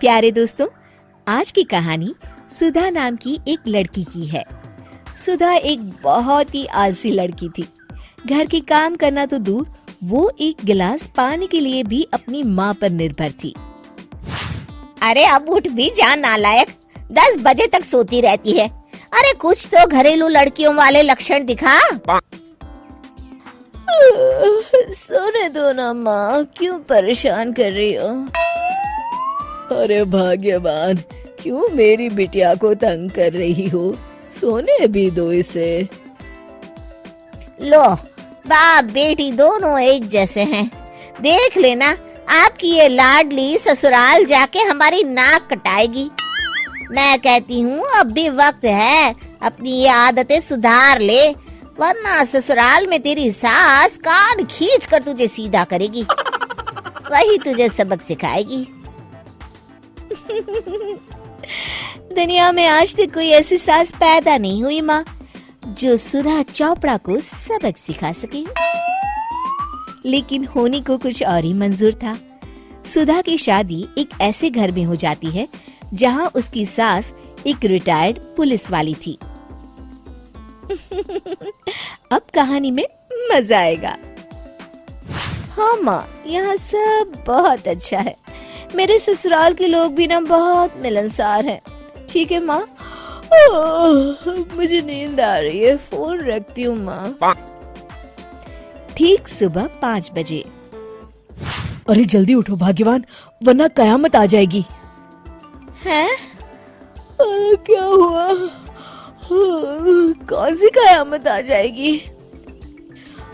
प्यारे दोस्तों, आज की कहानी सुधा नाम की एक लड़की की है। सुधा एक बहुत ही आलसी लड़की थी। घर के काम करना तो दूर, वो एक गिलास पानी के लिए भी अपनी माँ पर निर्भर थी। अरे अब उठ भी जा नालायक, 10 बजे तक सोती रहती है। अरे कुछ तो घरेलू लड़कियों वाले लक्षण दिखा। सोने दो ना माँ, क्यों परेशान कर रही हो? अरे भाग्यवान, क्यों मेरी बिटिया को तंग कर रही हो? सोने भी दो इसे। लो, बाप बेटी दोनों एक जैसे हैं। देख लेना, आपकी ये लाडली ससुराल जाके हमारी नाक कटाएगी। मैं कहती हूँ अब भी वक्त है, अपनी ये आदतें सुधार ले, वरना ससुराल में तेरी सास कान खींच कर तुझे सीधा करेगी। वही तुझे सबक सिखाएगी। दुनिया में आज तक कोई ऐसी सास पैदा नहीं हुई माँ, जो सुधा चोपड़ा को सबक सिखा सके। लेकिन होनी को कुछ और ही मंजूर था। सुधा की शादी एक ऐसे घर में हो जाती है जहाँ उसकी सास एक रिटायर्ड पुलिस वाली थी। अब कहानी में मजा आएगा। हाँ माँ, यहाँ सब बहुत अच्छा है। मेरे ससुराल के लोग भी ना बहुत मिलनसार हैं। ठीक है माँ, मुझे नींद आ रही है, फोन रखती हूँ माँ। ठीक सुबह 5 बजे। अरे जल्दी उठो भाग्यवान, वरना कयामत आ जाएगी। हैं? अरे क्या हुआ? कौन सी कयामत आ जाएगी?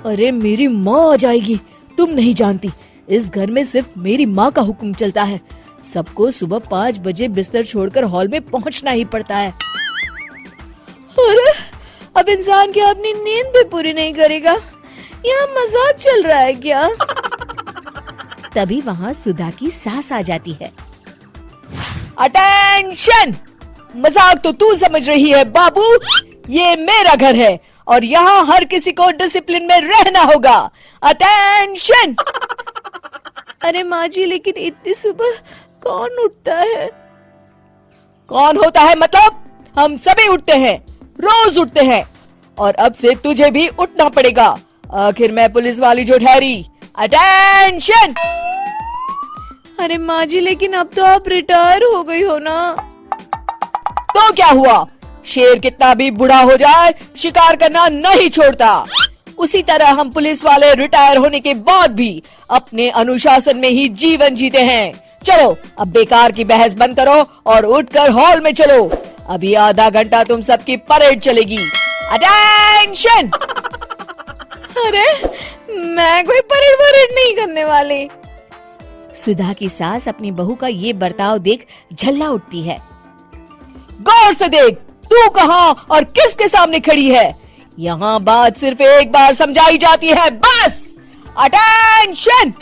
अरे मेरी माँ आ जाएगी। तुम नहीं जानती, इस घर में सिर्फ मेरी माँ का हुक्म चलता है। सबको सुबह 5 बजे बिस्तर छोड़कर हॉल में पहुंचना ही पड़ता है। अरे अब इंसान क्या अपनी नींद भी पूरी नहीं करेगा? यहाँ मजाक चल रहा है क्या? तभी वहाँ सुधा की सास आ जाती है। अटेंशन! मजाक तो तू समझ रही है बाबू, ये मेरा घर है और यहाँ हर किसी को डिसिप्लिन में रहना होगा। अटेंशन! अरे माँ जी, लेकिन इतनी सुबह कौन उठता है? कौन होता है मतलब? हम सभी उठते हैं, रोज उठते हैं, और अब से तुझे भी उठना पड़ेगा। आखिर मैं पुलिस वाली जो ठहरी। अटेंशन! अरे माँ जी, लेकिन अब तो आप रिटायर हो गई हो ना। तो क्या हुआ? शेर कितना भी बूढ़ा हो जाए, शिकार करना नहीं छोड़ता। उसी तरह हम पुलिस वाले रिटायर होने के बाद भी अपने अनुशासन में ही जीवन जीते हैं। चलो अब बेकार की बहस बंद करो और उठकर हॉल में चलो। अभी आधा घंटा तुम सबकी परेड चलेगी। अटेंशन! अरे मैं कोई परेड नहीं करने वाली। सुधा की सास अपनी बहू का ये बर्ताव देख झल्ला उठती है। गौर से देख, तू कहाँ और किसके सामने खड़ी है? यहाँ बात सिर्फ एक बार समझाई जाती है, बस। अटेंशन!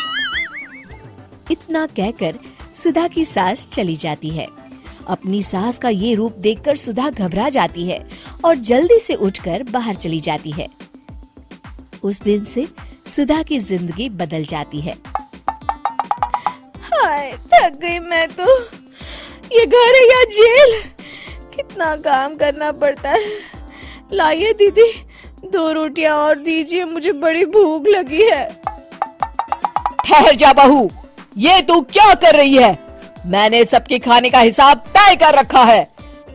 इतना कहकर सुधा की सास चली जाती है। अपनी सास का ये रूप देखकर सुधा घबरा जाती है और जल्दी से उठकर बाहर चली जाती है। उस दिन से सुधा की जिंदगी बदल जाती है। हाय, थक गई मैं तो। ये घर है या जेल? कितना काम करना पड़ता है। लाइए दीदी, 2 रोटियां और दीजिए, मुझे बड़ी भूख लगी है। ठहर जा बहू, ये तू क्या कर रही है? मैंने सबके खाने का हिसाब तय कर रखा है।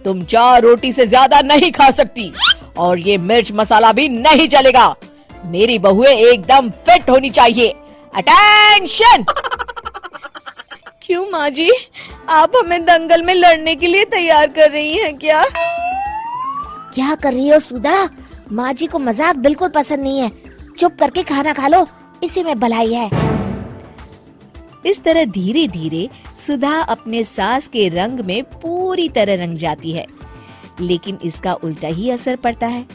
तुम 4 रोटी से ज्यादा नहीं खा सकती और ये मिर्च मसाला भी नहीं चलेगा। मेरी बहुएं एकदम फिट होनी चाहिए। अटेंशन! क्यों माँ जी, आप हमें दंगल में लड़ने के लिए तैयार कर रही हैं क्या? क्या कर रही हो सुधा? माँ जी को मजाक बिल्कुल पसंद नहीं है। चुप करके खाना खा लो, इसी में भलाई है। इस तरह धीरे धीरे सुधा अपने सास के रंग में पूरी तरह रंग जाती है, लेकिन इसका उल्टा ही असर पड़ता है।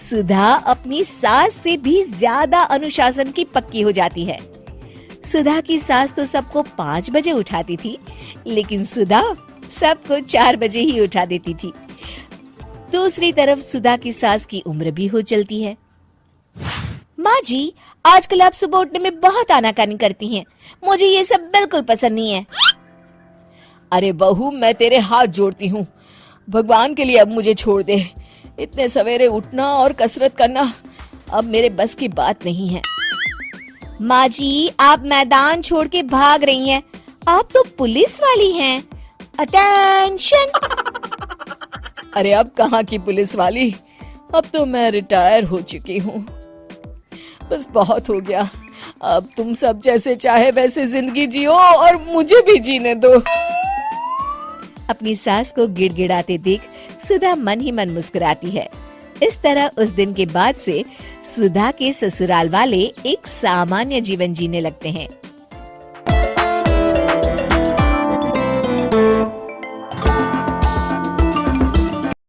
सुधा अपनी सास से भी ज्यादा अनुशासन की पक्की हो जाती है। सुधा की सास तो सबको 5 बजे उठाती थी, लेकिन सुधा सबको 4 बजे ही उठा देती थी। दूसरी तरफ सुधा की सास की उम्र भी हो चलती है। माँ जी, आजकल आप सुबह उठने में बहुत आनाकानी करती हैं। मुझे ये सब बिल्कुल पसंद नहीं है। अरे बहू, मैं तेरे हाथ जोड़ती हूँ, भगवान के लिए अब मुझे छोड़ दे। इतने सवेरे उठना और कसरत करना अब मेरे बस की बात नहीं है। माँ जी, आप मैदान छोड़ के भाग रही हैं। आप तो पुलिस वाली हैं। अटेंशन। अरे अब कहाँ की पुलिस वाली, अब तो मैं रिटायर हो चुकी हूँ। बस बहुत हो गया, अब तुम सब जैसे चाहे वैसे जिंदगी जियो और मुझे भी जीने दो। अपनी सास को गिड़गिड़ाते देख सुधा मन ही मन मुस्कुराती है। इस तरह उस दिन के बाद से सुधा के ससुराल वाले एक सामान्य जीवन जीने लगते हैं।